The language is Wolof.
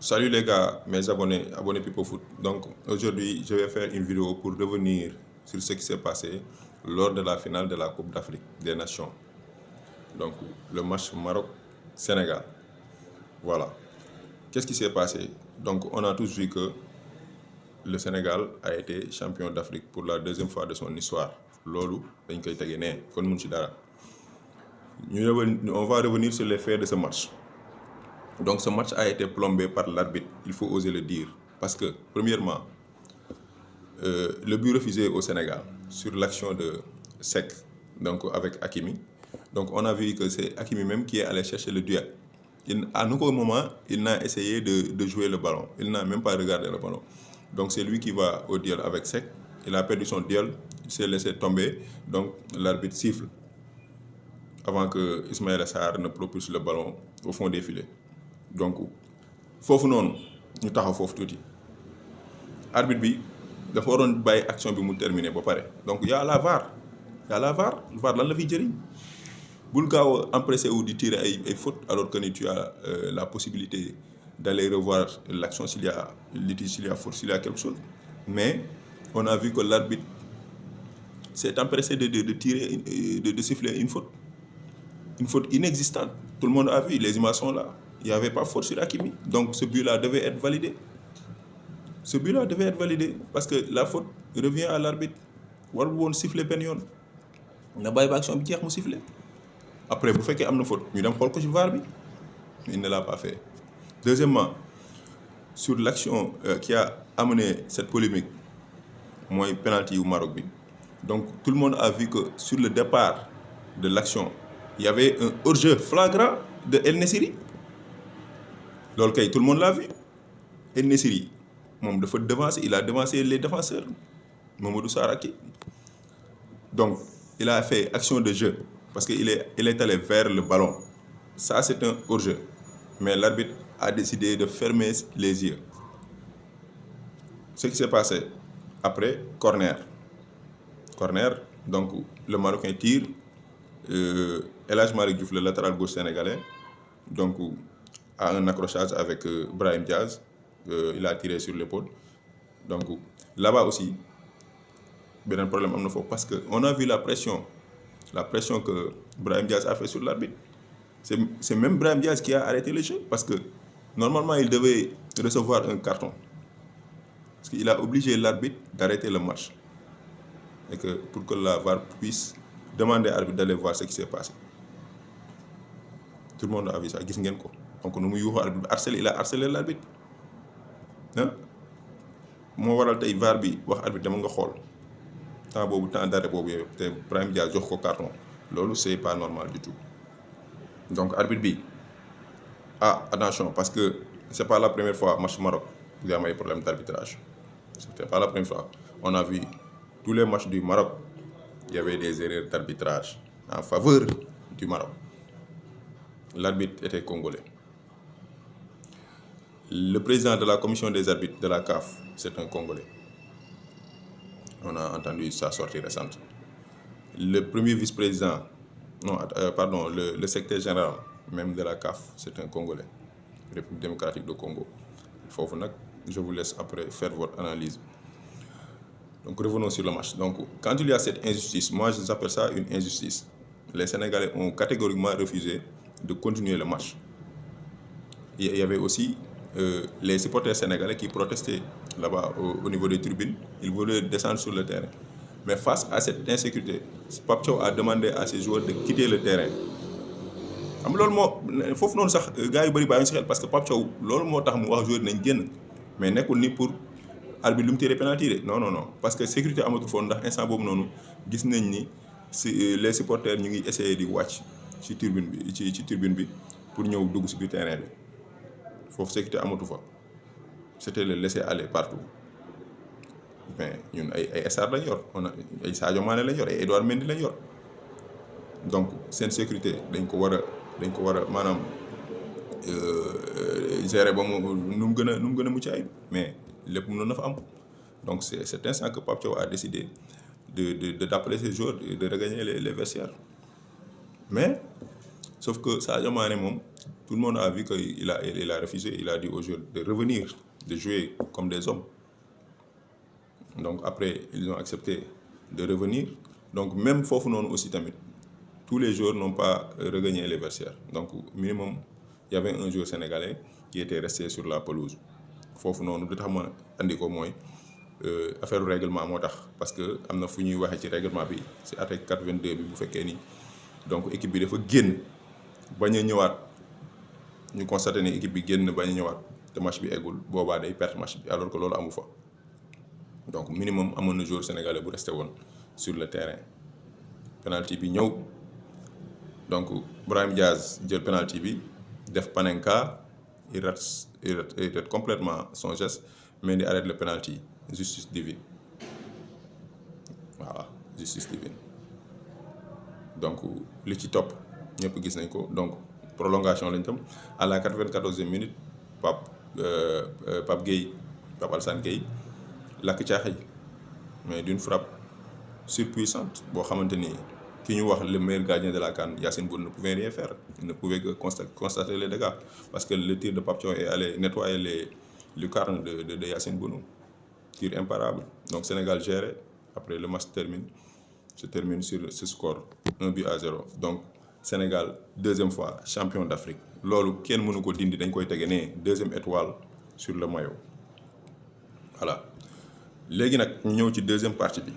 Salut les gars, mes abonnés Pipo Foot. Donc aujourd'hui, je vais faire une vidéo pour revenir sur ce qui s'est passé lors de la finale de la Coupe d'Afrique des Nations. Donc le match Maroc-Sénégal. Voilà. Qu'est-ce qui s'est passé? Donc on a tous vu que le Sénégal a été champion d'Afrique pour la deuxième fois de son histoire. Lolo, dañ koy tegee ne kon mun ci dara. On va revenir sur les faits de ce match. Donc ce match a été plombé par l'arbitre, il faut oser le dire. Parce que, premièrement, le but refusé au Sénégal sur l'action de Seck, donc avec Hakimi. Donc on a vu que c'est Hakimi même qui est allé chercher le duel. À aucun moment, il n'a essayé de jouer le ballon. Il n'a même pas regardé le ballon. Donc c'est lui qui va au duel avec Seck. Il a perdu son duel, il s'est laissé tomber. Donc l'arbitre siffle avant que Ismaïla Sarr ne propulse le ballon au fond des filets. Donc foofu noonu ñu taxaw foofu tuuti arbitre bi dafa waroon bàyyi action bi mu terminer ba pare donc y a la VAR VAR lan la fiy jëriñ bul gaaw a empressé wu di tirer ay fautes alors que ni tu as la possibilité d'aller revoir l'action s'il y a litige, s'il y a faute, s'il y a quelque chose. Mais on a vu que l'arbitre s'est empressé de tirer de siffler une faute inexistante. Tout le monde a vu, les images sont là. Il n'y avait pas faute sur Hakimi. Donc ce but-là devait être validé. Parce que la faute revient à l'arbitre. Warul woon siffler benn yoon na bàyyi ba action bi jeex mu siffler. Après bu fekkee am na faute ñu dem xool ko ci VAR bi. Il ne l'a pas fait. Deuxièmement, sur l'action qui a amené cette polémique, mooy penalty yu Maroc bi. Donc tout le monde a vu que sur le départ de l'action, il y avait un hors-jeu flagrant de El Nessiri. Loolu kay tout le monde l'a vu. El Nessiri moom dafa devancer, il a devancé les défenseurs Mamadou Saraki. Donc il a fait action de jeu parce que il est allé vers le ballon. Ça c'est un hors-jeu. Mais l'arbitre a décidé de fermer les yeux. Ce qui s'est passé après, corner, donc le Marocain tire, El Hadj Malick Diouf, le latéral gauche sénégalais, donc a un accrochage avec Brahim Diaz, il a tiré sur l'épaule. Donc là-bas aussi, beneen problème am na foofu parce que on a vu la pression que Brahim Diaz a fait sur l'arbitre. C'est même Brahim Diaz qui a arrêté le jeu parce que normalement il devait recevoir un carton. Parce qu'il a obligé l'arbitre d'arrêter le match. Et que pour que la VAR puisse demander à l'arbitre d'aller voir ce qui s'est passé. Tout le monde a vu ça, gis ngeen ko. Donc nu mu yuuxu arbitre il a harcelé l'arbitre. Moo waral tey VAR bi wax arbitre dama nga xool temps d'arrêt boobu yooyu te Brahim Diaz jox ko carton. Loolu c'est pas normal du tout. Donc arbitre bi attention parce que c'est pas la première fois match Maroc il y a des problèmes d'arbitrage. C'était pas la première fois. On a vu tous les matchs du Maroc, il y avait des erreurs d'arbitrage en faveur du Maroc. L'arbitre était congolais. Le président de la commission des arbitres de la CAF, c'est un Congolais. On a entendu sa sortie récente. Le premier vice-président, le secrétaire général même de la CAF, c'est un Congolais, République démocratique du Congo. Foofu nag, je vous laisse après faire votre analyse. Donc revenons sur le match. Donc quand il y a cette injustice, moi j'appelle ça une injustice. Les Sénégalais ont catégoriquement refusé de continuer le match. Il y avait aussi les supporters sénégalais qui protestaient là-bas au niveau des tribunes. Ils voulaient descendre sur le terrain. Mais face à cette insécurité, Pape Thiaw a demandé à ses joueurs de quitter le terrain. Am loolu moo foofu noonu sax gars yu bëri bàyyi si xel parce que Pape Thiaw loolu moo tax mu wax joueur nañ génn mais nekkul ni pour arbitre lu mu tiré penalty de non parce que sécurité amatul foon ndax instant boobu noonu gis nañ ni si les supporters ñu ngi essayer di wàcc ci tribune bi ci tribune bi pour ñëw dugg si biir terrain bi foofu sécurité amatu fa c'était le laisser aller partout mais ñun ay Sarr lañ yor on a ay Sadio Mané lañ yor ay Edouard Mendy lañ yor donc seen sécurité dañ ko war a maanaam gérer ba mu nu mu gën a mucc ayib mais lépp mënoon na fa am donc c'est instant que Pape Thiaw a décidé d'appeler ses joueurs de regagner les vestiaires mais sauf que Sadio Mané moom tout le monde a vu que il a refusé, il a dit aux joueurs de revenir, de jouer comme des hommes. Donc après ils ont accepté de revenir. Donc même foofu noonu aussi tamit tous les joueurs n'ont pas regagné les vestiaires. Donc minimum il y avait un joueur sénégalais qui était resté sur la pelouse. Foofu noonu lu tax ma andi ko mooy affaire règlement moo tax parce que am na fu ñuy waxee ci règlement bi ci article 82 bi bu fekkee ni donc équipe bi dafa génn bañ a ñëwaat ñu constaté ni équipe bi génn bañ a ñëwaat te match bi eggul boobaa day perte match bi alors que loolu amu fa. Donc minimum amoon na joueur sénégalais bu resté woon sur le terrain penalty bi ñëw donc Brahim Diaz jël penalty bi def Panenka il rate complètement son geste mais di arrête le penalty justice divine voilà justice divine. Donc li ci topp ñëpp gis nañ ko donc prolongation lañ tam à la 94e minute Pape Alassane Gueye lakk caaxi mais d'une frappe surpuissante boo xamante ni ki ñu wax le meilleur gardien de la CAN Yacine Bounou ne pouvait rien faire, il ne pouvait que constater les dégâts parce que le tir de Pape Thiaw est allé nettoyer les lucarnes de Yacine Bounou, tir imparable. Donc Sénégal géré, après le match se termine sur ce score 1-0. Donc Sénégal deuxième fois champion d'Afrique loolu kenn mënu ko dindi, dañ koy tege ne deuxième étoile sur le maillot. Voilà léegi nag ñu ñëw ci deuxième partie bi.